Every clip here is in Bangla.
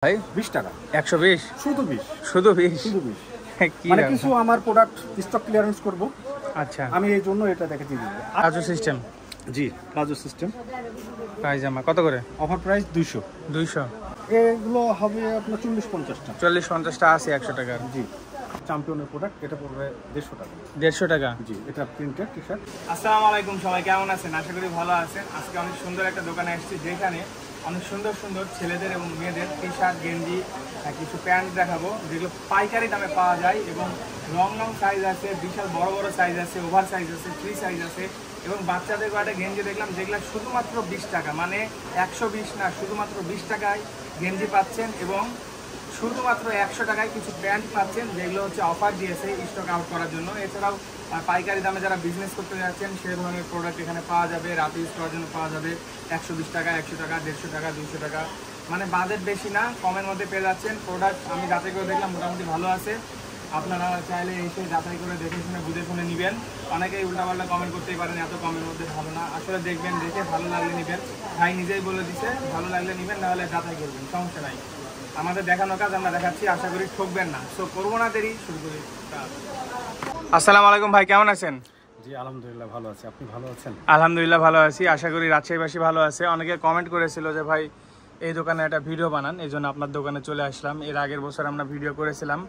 ভাই 20 টাকা 120 শুধু 20 শুধু 20 শুধু 20 কি মানে কিছু আমার প্রোডাক্ট স্টক ক্লিয়ারেন্স করব। আচ্ছা, আমি এই জন্য এটা দেখাচ্ছি। কাজু সিস্টেম, জি কাজু সিস্টেম পায়জামা কত করে? Offer price 200। 200 এগুলো হবে আপনার 40-50টা। 40-50টা আছে 100 টাকার। জি চ্যাম্পিয়নের প্রোডাক্ট, এটা পড়বে 150 টাকা। 150 টাকা। জি এটা প্রিন্টেড টি-শার্ট। আসসালামু আলাইকুম, সবাই কেমন আছেন? আশা করি ভালো আছেন। আজকে অনেক সুন্দর একটা দোকানে এসেছি, যেখানে অনেক সুন্দর সুন্দর ছেলেদের এবং মেয়েদের টি-শার্ট, গেঞ্জি, কিছু প্যান্ট দেখাবো, যেগুলো পাইকারি দামে পাওয়া যায় এবং লং লং সাইজ আছে, বিশাল বড় বড় সাইজ আছে, ওভার সাইজ আছে, ফ্রি সাইজ আছে এবং বাচ্চাদের একটা গেঞ্জি দেখলাম যেগুলো শুধুমাত্র 20 টাকা, মানে 120 না, শুধুমাত্র 20 টাকায় গেঞ্জি পাচ্ছেন এবং শুধুমাত্র 100 টাকায় কিছু প্যান্ট পাচ্ছেন, যেগুলো হচ্ছে অফার দিয়েছে স্টক আউট করার জন্য। এছাড়াও পাইকারি দামে যারা বিজনেস করতে যাচ্ছেন সেই ধরনের প্রোডাক্ট এখানে পাওয়া যাবে, রাতে ইউজ করার জন্য পাওয়া যাবে 120 টাকা, 100 টাকা, 150 টাকা, 200 টাকা, মানে বাজেট বেশি না, কমের মধ্যে পেয়ে যাচ্ছেন। প্রোডাক্ট আমি যাচাই করে দেখলাম মোটামুটি ভালো আছে। আপনারা চাইলে এসে যাচাই করে দেখে শুনে বুঝে শুনে নেবেন। অনেকেই উল্টাপাল্টা কমেন্ট করতেই পারেন এত কমের মধ্যে ভালো না, আসলে দেখবেন, দেখে ভালো লাগলে নেবেন। ভাই নিজেই বলে দিচ্ছে ভালো লাগলে নেবেন, নাহলে যাচাই করবেন, সমস্যা নাই। আমাদের দেখানো কাজ আমরা দেখাচ্ছি, আশা করি ঠকবেন না। সো করবো না দেরি, শুরু করি। আসসালামু আলাইকুম ভাই, কেমন আছেন? জি আলহামদুলিল্লাহ ভালো আছি, আপনি ভালো আছেন? আলহামদুলিল্লাহ ভালো আছি, আশা করি রাজশাহীবাসী ভালো আছে। অনেকে কমেন্ট করেছিল যে ভাই এই দোকানে একটা ভিডিও বানান, এই জন্য আপনার দোকানে চলে আসলাম। এর আগের বছর আমরা ভিডিও করেছিলাম,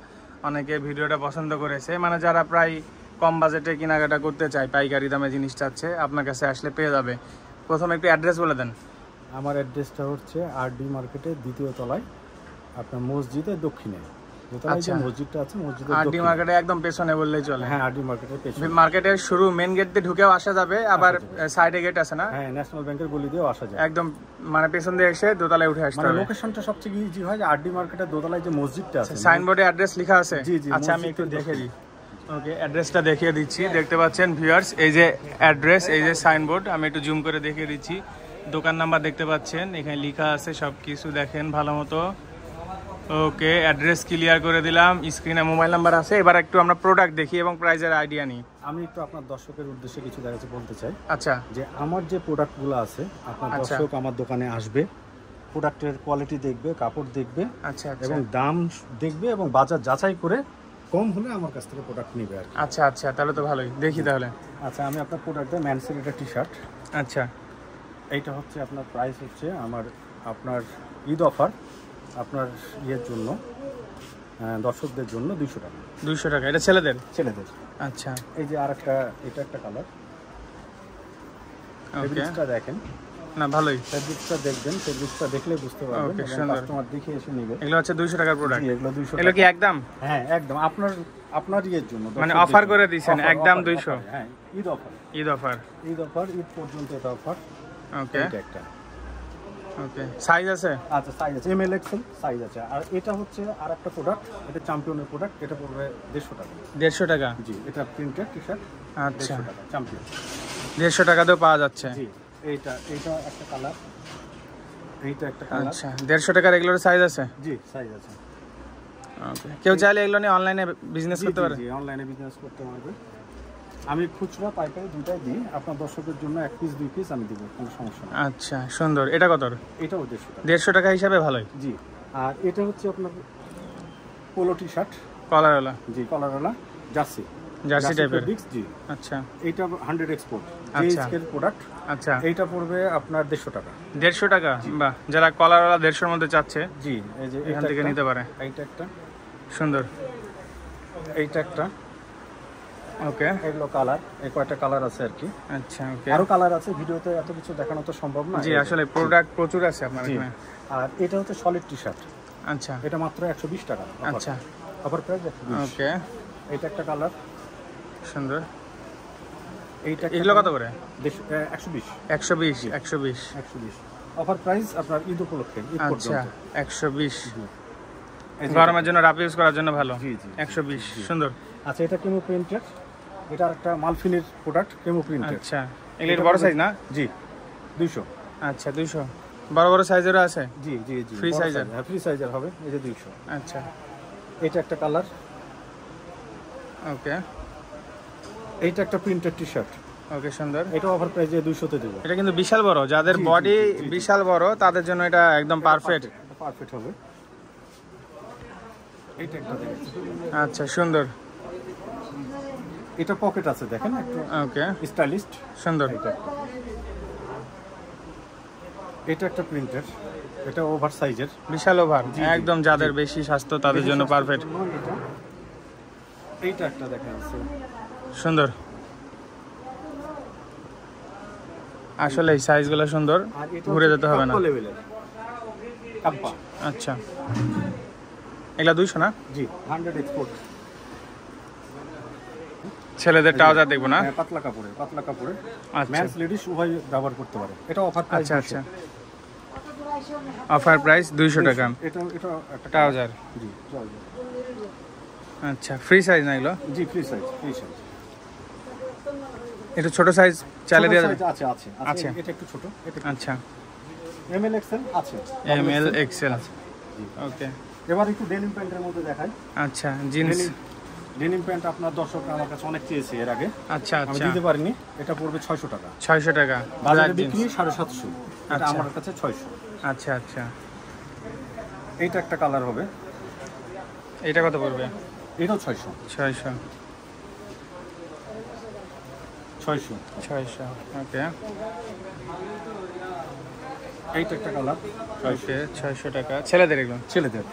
অনেকে ভিডিওটা পছন্দ করেছে। মানে যারা প্রায় কম বাজেটে কেনাকাটা করতে চায়, পাইকারি দামে জিনিস চাচ্ছে, আপনার কাছে আসলে পেয়ে যাবে। প্রথমে একটু অ্যাড্রেস বলে দেন। আমার অ্যাড্রেসটা হচ্ছে আরডি মার্কেটের দ্বিতীয় তলায়, আপনার মসজিদের দক্ষিণে। আচ্ছা, মসজিদটা আছে, মসজিদের আরডি মার্কেটে একদম পেছনে বললেই চলে। হ্যাঁ আরডি মার্কেটের পেছনে, মার্কেটের শুরু মেইন গেট দিয়ে ঢুকেও আসা যাবে, আবার সাইডে গেট আছে না? হ্যাঁ ন্যাশনাল ব্যাংকের গলি দিয়েও আসা যায়। একদম মানে পেছন দিয়ে এসে দোতলায় উঠে আসতে হবে। লোকেশনটা সবচেয়ে ইজি হয় যে আরডি মার্কেটের দোতলায় যে মসজিদটা আছে, সাইনবোর্ডে অ্যাড্রেস লেখা আছে। জি জি, আচ্ছা আমি একটু দেখে দিই। ওকে, অ্যাড্রেসটা দেখিয়ে দিচ্ছি। দেখতে পাচ্ছেন ভিউয়ার্স, এই যে অ্যাড্রেস, এই যে সাইনবোর্ড, আমি একটু জুম করে দেখিয়ে দিচ্ছি। দোকান নাম্বার দেখতে পাচ্ছেন, এখানে লেখা আছে, সব কিছু দেখেন ভালো মতো। ওকে, অ্যাড্রেস ক্লিয়ার করে দিলাম, স্ক্রিনে মোবাইল নাম্বার আছে। এবার একটু আমরা প্রোডাক্ট দেখি এবং প্রাইসের আইডিয়া নিই। আমি একটু আপনার দর্শকের উদ্দেশ্যে কিছু দেখাতে বলতে চাই। আচ্ছা, যে আমার যে প্রোডাক্টগুলো আছে, আপনার দর্শক আমার দোকানে আসবে, প্রোডাক্টের কোয়ালিটি দেখবে, কাপড় দেখবে, আচ্ছা, এবং দাম দেখবে এবং বাজার যাচাই করে কম হলে আমার কাছ থেকে প্রোডাক্ট নেবে আর কি। আচ্ছা আচ্ছা, তাহলে তো ভালোই, দেখি তাহলে। আচ্ছা আমি আপনার প্রোডাক্টে ম্যানসের এটা টি-শার্ট। আচ্ছা, এইটা হচ্ছে আপনার প্রাইস হচ্ছে আপনার ঈদ অফার আপনার ইয়ের জন্য, দর্শকদের জন্য 200 টাকা। 200 টাকা, এটা ছেলেদের? ছেলেদের। আচ্ছা, এই যে আরেকটা, এটা একটা কালার। ফেব্রিক্সটা দেখেন না, ভালোই। ফেব্রিক্সটা দেখবেন, ফেব্রিক্সটা দেখলে বুঝতে পারবেন, কাস্টমার দেখে এসে নেবে। এগুলো হচ্ছে 200 টাকার প্রোডাক্ট। এগুলো 200 এগুলো কি একদম? হ্যাঁ একদম, আপনার ইয়ের জন্য, মানে অফার করে দিয়েছেন একদম 200? হ্যাঁ Eid offer. Eid offer, Eid offer, Eid পর্যন্ত এটা অফার। ওকে, এটা একটা। ওকে, সাইজ আছে? আচ্ছা সাইজ আছে, এমএল এক্সেল সাইজ আছে। আর এটা হচ্ছে আরেকটা প্রোডাক্ট, এটা চ্যাম্পিয়নের প্রোডাক্ট, এটা পড়বে 150 টাকা। 150 টাকা? জি এটা প্রিন্টেড টি-শার্ট। আচ্ছা, 150 টাকা চ্যাম্পিয়ন। 150 টাকাতেও পাওয়া যাচ্ছে? জি এটা একটা কালার, এইটা একটা কালার। আচ্ছা, 150 টাকার এগুলোর সাইজ আছে? জি সাইজ আছে। ওকে, কেউ চাইলে এগুলো নিয়ে অনলাইনে বিজনেস করতে পারে? জি অনলাইনে বিজনেস করতে পারবে। আমি খুচরা পাইকারি দুটাই দিই, আপনার দর্শকের জন্য 1 পিস 2 পিস আমি দিব, কোনো সমস্যা নেই। আচ্ছা সুন্দর। এটা কত? এটাও 150 টাকা। 150 টাকা হিসাবে ভালোই। জি আর এটা হচ্ছে আপনার পোলো টি-শার্ট, কলারওয়ালা? জি কলারওয়ালা, জার্সি টাইপের? জি। আচ্ছা, এটা 100 এক্সপোর্ট আচ্ছা এর প্রোডাক্ট। আচ্ছা, এইটা পড়বে আপনার 150 টাকা। 150 টাকা? বাহ, যারা কলারওয়ালা 150 এর মধ্যে চাচ্ছে, জি এই যে এখান থেকে নিতে পারে। এইটা একটা সুন্দর, এইটা একটা। ওকে, এগুলো কালার, এই কয়টা কালার আছে আর কি। আচ্ছা, ওকে, আরো কালার আছে, ভিডিওতে এত কিছু দেখানো তো সম্ভব না। জি আসলে প্রোডাক্ট প্রচুর আছে আপনার এখানে। আর এটা হচ্ছে সলিড টি-শার্ট। আচ্ছা, এটা মাত্র 120 টাকা। আচ্ছা, অফার প্রাইস 120। ওকে, এটা একটা কালার, সুন্দর। এইটা এগুলো কত করে? 120। 120 অফার প্রাইস আপনার ঈদ উপলক্ষে, ঈদ আচ্ছা, পর্যন্ত 120। গরমের জন্য রাফ ইউজ করার জন্য ভালো। জি জি 120, সুন্দর। আচ্ছা এটা কেমো প্রিন্টেড, এটা একটা মালফিনের প্রোডাক্ট, কেমো প্রিন্টেড। আচ্ছা, এগুলোর বড় সাইজ না? জি 200। আচ্ছা, 200। বড় বড় সাইজেরও আছে? জি জি জি, ফ্রি সাইজের? হ্যাঁ ফ্রি সাইজের হবে, এই যে 200। আচ্ছা, এটা একটা কালার, ওকে, এইটা একটা প্রিন্টেড টি-শার্ট। ওকে, সুন্দর। এটা অফার প্রাইস 200 তে দেব। এটা কিন্তু বিশাল বড়, যাদের বডি বিশাল বড় তাদের জন্য এটা একদম পারফেক্ট পারফেক্ট হবে। এইটা একটা দেখেন, আচ্ছা সুন্দর। এটা পকেট আছে দেখেন, একটু ওকে, স্টাইলিস্ট, সুন্দর। এটা একটা প্রিন্টের, এটা ওভার সাইজের, বিশাল ওভার, একদম যাদের বেশি স্বাস্থ্য তাদের জন্য পারফেক্ট। এইটা একটা দেখেন আছে সুন্দর, আসলে এই সাইজগুলো সুন্দর, আর এটা ঘুরে যেতে হবে না। কাপ্পা লেভেলের, কাপ্পা। আচ্ছা, এগুলা 200 না? জি 100 এক্সপোর্ট। ছেলেদের ট্রাউজার দেখবো না? হ্যাঁ, পাতলা কাপড়ের, পাতলা কাপড়ের, আচ্ছা মেন্স লেডিস উভয় ব্যবহার করতে পারে। এটা অফার প্রাইস। আচ্ছা আচ্ছা, অফার প্রাইস 200 টাকা এটা এটা একটা ট্রাউজার। জি trouser। আচ্ছা, ফ্রি সাইজ না এগুলো? জি ফ্রি সাইজ, ফ্রি সাইজ। একটু ছোট সাইজ চাইলে দেওয়া যাবে? আছে আছে আছে। আছে, এটা একটু ছোট, এটা আচ্ছা, এমএল এক্সেল আছে, এমএল এক্সেল। ওকে, এবার একটু ডেনিম প্যান্টের মধ্যে দেখাই। আচ্ছা জিন্স। ডেনিম প্যান্ট আপনার দর্শকরা আমার কাছে অনেক চেয়েছে এর আগে, আচ্ছা আমি আচ্ছা, দিতে পারিনি। এটা পড়বে 600 টাকা, 600 টাকা বাজারে ব্ল্যাক বিক্রি জিন্স। 750, এটা আচ্ছা। আমার কাছে 600। আচ্ছা আচ্ছা, এইটা একটা কালার হবে, এটা কত পড়বে? এটাও 600। 600। 600। ওকে এইটা একটা কালার, ওকে, 600 টাকা ছেলেদের এগুলো। ছেলেদের।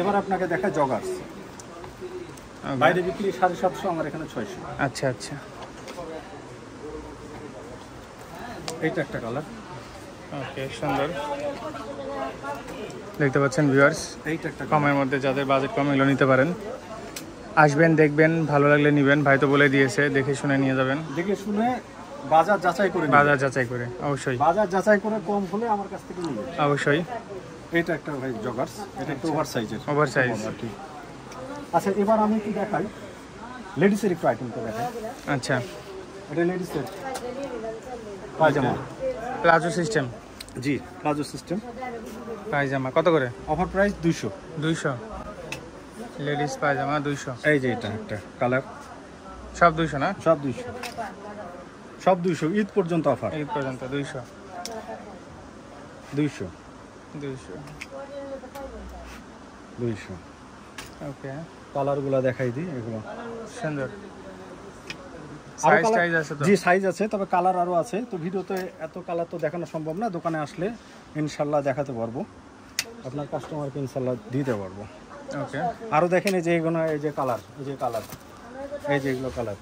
এবার আপনাকে দেখা জগার্স, Okay. বাইরে বিক্রি 750, আমার এখানে 600। আচ্ছা আচ্ছা, এইটা একটা কালার, ওকে সুন্দর। দেখতে পাচ্ছেন ভিউয়ার্স, এইটা একটা কমের মধ্যে যাদের বাজেট কম এগুলো নিতে পারেন। আসবেন, দেখবেন, ভালো লাগলে নেবেন। ভাই তো বলে দিয়েছে, দেখে শুনে নিয়ে যাবেন, দেখে শুনে বাজার যাচাই করে নিবেন। বাজার যাচাই করে। অবশ্যই বাজার যাচাই করে কম হলে আমার কাছ থেকে নিবেন। অবশ্যই। এইটা একটা ভাই জগার্স, এটা একটু ওভার সাইজের, ওভার সাইজ। আচ্ছা এবার আমি একটু দেখাই লেডিসের একটু আইটেমটা দেখাই। আচ্ছা, এটা লেডিসের পায়জামা, প্লাজো সিস্টেম। জি প্লাজো সিস্টেম, পায়জামা কত করে? Offer price 200। 200, লেডিস পায়জামা 200। এই যে এটা একটা কালার, সব 200 না? সব 200, সব 200, ঈদ পর্যন্ত অফার। এই পর্যন্ত 200। 200 200। ওকে, কালারগুলো দেখাই দিই এগুলো। সুন্দর। আরো সাইজ colour- টাইজ আছে তো? জি সাইজ আছে, তবে কালার আরো আছে। তো ভিডিওতে এত কালার তো দেখানো সম্ভব না, দোকানে আসলে ইনশাল্লাহ দেখাতে পারবো, আপনার কাস্টমারকে ইনশাল্লাহ দিতে পারবো। ওকে, আরো দেখেন এই যে এগুলো, এই যে কালার, এই যে কালার, এই যে এগুলো কালার।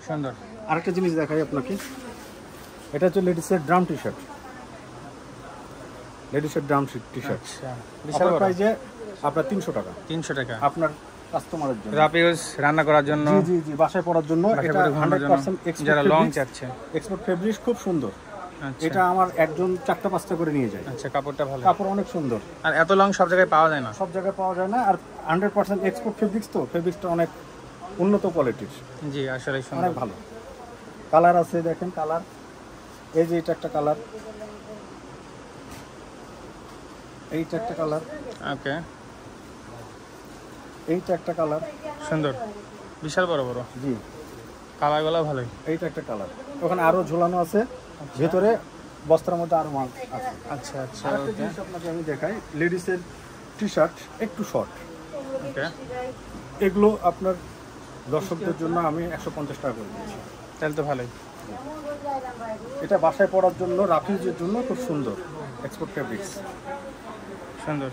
সুন্দর। আরেকটা জিনিস দেখাই আপনাকে, এটা হচ্ছে লেডিসের ড্রাম টি শার্ট, লেডিসের ড্রাম টি শার্ট। আচ্ছা, বিশাল বড়। প্রাইজে আপনার 300 টাকা, 300 টাকা। আপনার কাস্টমারের জন্য। রাপিউস রান্না করার জন্য, জি জি জি, বাসায় পরার জন্য। বাসায় এটা পরে ঘুমানোর জন্য, 100% যারা লং এক্সপোর্ট চাচ্ছে। এক্সপোর্ট ফেব্রিক, খুব সুন্দর। আচ্ছা এটা আমার একজন 4টা-5টা করে নিয়ে যায়। আচ্ছা, কাপড়টা ভালো। কাপড় অনেক সুন্দর, আর এত লং সব জায়গায় পাওয়া যায় না। সব জায়গায় পাওয়া যায় না। আর 100% এক্সপোর্ট ফেব্রিক্স, তো ফেব্রিক্সটা অনেক উন্নত কোয়ালিটির, জি আসলে সুন্দর। অনেক ভালো। কালার আছে দেখেন, কালার এই যে এটা একটা কালার, এইটা একটা কালার, ওকে, এইটা একটা কালার। সুন্দর, বিশাল বড় বড়। জি কালারগুলো ভালোই। এইটা একটা কালার। ওখানে আরো ঝোলানো আছে, ভেতরে বস্তার মধ্যে আরো মাল আছে। আচ্ছা আচ্ছা, আরেকটা ওকে জিনিস আপনাকে আমি দেখাই, লেডিসের টি শার্ট একটু শর্ট, ওকে, এগুলো আপনার দর্শকদের জন্য আমি 150 টাকা করে দিয়েছি। তাহলে তো ভালোই। এটা বাসায় পরার জন্য, রাফিউজের জন্য খুব সুন্দর, এক্সপোর্ট ফেব্রিক্স। সুন্দর।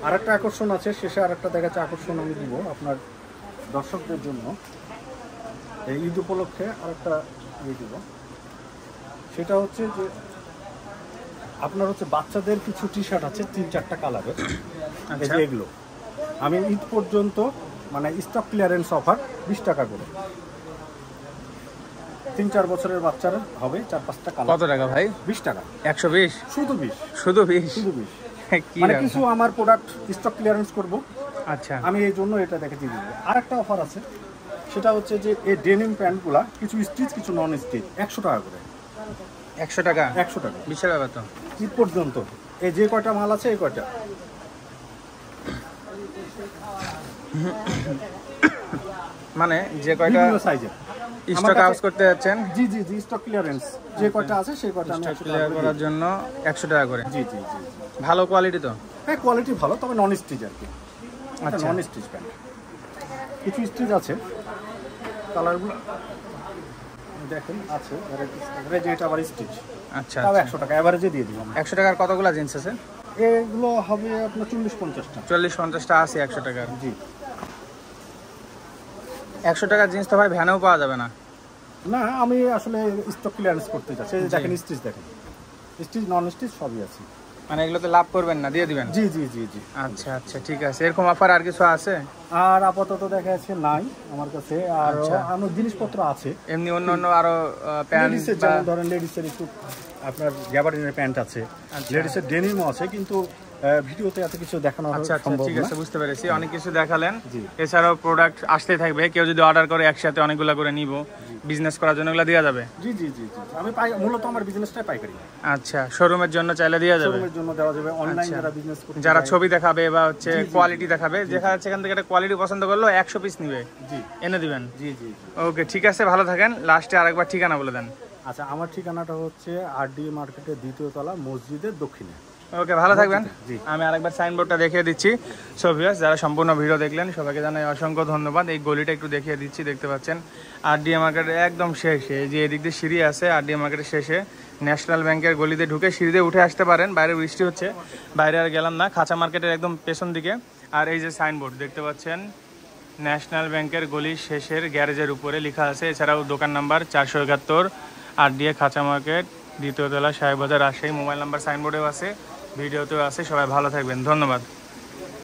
আরেকটা আকর্ষণ আছে, শেষে আরেকটা দেখাচ্ছে আকর্ষণ আমি দিব আপনার দর্শকদের জন্য। এই ঈদ উপলক্ষে আরেকটা ইয়ে দিব, সেটা হচ্ছে যে আপনার হচ্ছে বাচ্চাদের কিছু টি শার্ট আছে 3-4টা কালারের। এই আচ্ছা, যে এগুলো আমি ঈদ পর্যন্ত মানে স্টক ক্লিয়ারেন্স অফার 20 টাকা করে। 3-4 বছরের বাচ্চারা হবে 4-5টা কালার। কত টাকা ভাই? 20 টাকা, 120? শুধু 20, শুধু 20? শুধু 20। কি মানে ব্যাপার? কিছু আমার প্রোডাক্ট স্টক ক্লিয়ারেন্স করব আচ্ছা, আমি, এই জন্য এটা দেখে দিয়ে দিব। আরেকটা অফার আছে, সেটা হচ্ছে যে এই ডেনিম প্যান্টগুলা কিছু স্টিচ কিছু নন স্টিচ 100 টাকা করে। 100 টাকা? 100 টাকা বিশাল ব্যাপার তো। ঈদ পর্যন্ত। এই যে কয়টা মাল আছে এই কয়টা। মানে যে কয়টা বিভিন্ন সাইজের স্টক আউট করতে যাচ্ছেন, জি জি জি, স্টক ক্লিয়ারেন্স যে কয়টা আছে সেই কয়টা আমি স্টক 100 টাকা ক্লিয়ার করে করার জন্য 100 টাকা করে। দিই। জি জি জি জি। ভালো কোয়ালিটি তো? হ্যাঁ, কোয়ালিটি ভালো, তবে নন স্টিচ আর কি। আচ্ছা, নন স্টিচ প্যান্ট, কিছু স্টিচ আছে। কালারগুলো দেখেন আছে, ভ্যারাইটি, এটা আবার স্টিচ। আচ্ছা, তাও 100 টাকা অ্যাভারেজে দিয়ে দিব আমরা। 100 টাকার কতগুলো জিন্স আছে? এগুলো হবে আপনার 40-50টা। 40-50টা আছে 100 টাকার। জি। 100 টাকার জিন্স তো ভাই ভ্যানেও পাওয়া যাবে না। না, আমি আসলে স্টক ক্লিয়ারেন্স করতে যাচ্ছি। দেখেন স্টিচ, দেখেন স্টিচ নন স্টিচ সবই আছে। মানে এগুলোতে লাভ করবেন না, দিয়ে দিবেন? জি জি জি জি। আচ্ছা আচ্ছা, ঠিক আছে। এরকম অফার আর কিছু আছে? আর আপাতত দেখা যাচ্ছে নাই আমার কাছে। আর আমার জিনিসপত্র আছে এমনি অন্য অন্য আরো প্যান্ট, যেমন ধরেন লেডিসের একটু আপনার গ্যাবার্ডিনের প্যান্ট আছে, লেডিসের ডেনিমও আছে, কিন্তু ভিডিওতে এত কিছু দেখানো সম্ভব না। ঠিক আছে, বুঝতে পেরেছি। অনেক কিছু দেখালেন, এছাড়াও প্রোডাক্ট আসতেই থাকবে। কেউ যদি অর্ডার করে একসাথে অনেকগুলো করে নিব, বিজনেস করার জন্য এগুলো দেওয়া যাবে? জি জি জি জি। আমি মূলত আমার বিজনেসটাই পাইকারি। আচ্ছা, শোরুমের জন্য চাইলে দেওয়া যাবে? শোরুমের জন্য দেওয়া যাবে। অনলাইন যারা বিজনেস করতে, যারা ছবি দেখাবে বা হচ্ছে কোয়ালিটি দেখাবে, সেখান থেকে একটা কোয়ালিটি পছন্দ করলো 100 পিস নিবে, জি এনে দিবেন? জি জি। ওকে, ঠিক আছে, ভালো থাকেন। লাস্টে আরেকবার ঠিকানা বলে দেন। আচ্ছা, আমার ঠিকানাটা হচ্ছে আরডি মার্কেটের 2য় তলা, মসজিদের দক্ষিণে। ওকে, ভালো থাকবেন। আমি আরেকবার সাইনবোর্ডটা দেখিয়ে দিচ্ছি। সো ভিউয়ার্স, যারা সম্পূর্ণ ভিডিও দেখলেন সবাইকে জানাই অসংখ্য ধন্যবাদ। এই গলিটা একটু দেখিয়ে দিচ্ছি, দেখতে পাচ্ছেন আরডিএ মার্কেটের একদম শেষে, যে এদিক দিয়ে সিঁড়ি আছে, আরডিএ মার্কেটের শেষে ন্যাশনাল ব্যাংকের গলিতে ঢুকে সিঁড়িতে উঠে আসতে পারেন। বাইরে বৃষ্টি হচ্ছে, বাইরে আর গেলাম না। খাঁচা মার্কেটের একদম পেছন দিকে। আর এই যে সাইনবোর্ড দেখতে পাচ্ছেন, ন্যাশনাল ব্যাংকের গলির শেষের গ্যারেজের উপরে লেখা আছে। এছাড়াও দোকান নাম্বার 471, আরডিএ খাঁচা মার্কেট, 2য় তলা, সাহেববাজার, রাজশাহী। মোবাইল নাম্বার সাইনবোর্ডেও আছে, ভিডিওতেও আছে। সবাই ভালো থাকবেন, ধন্যবাদ।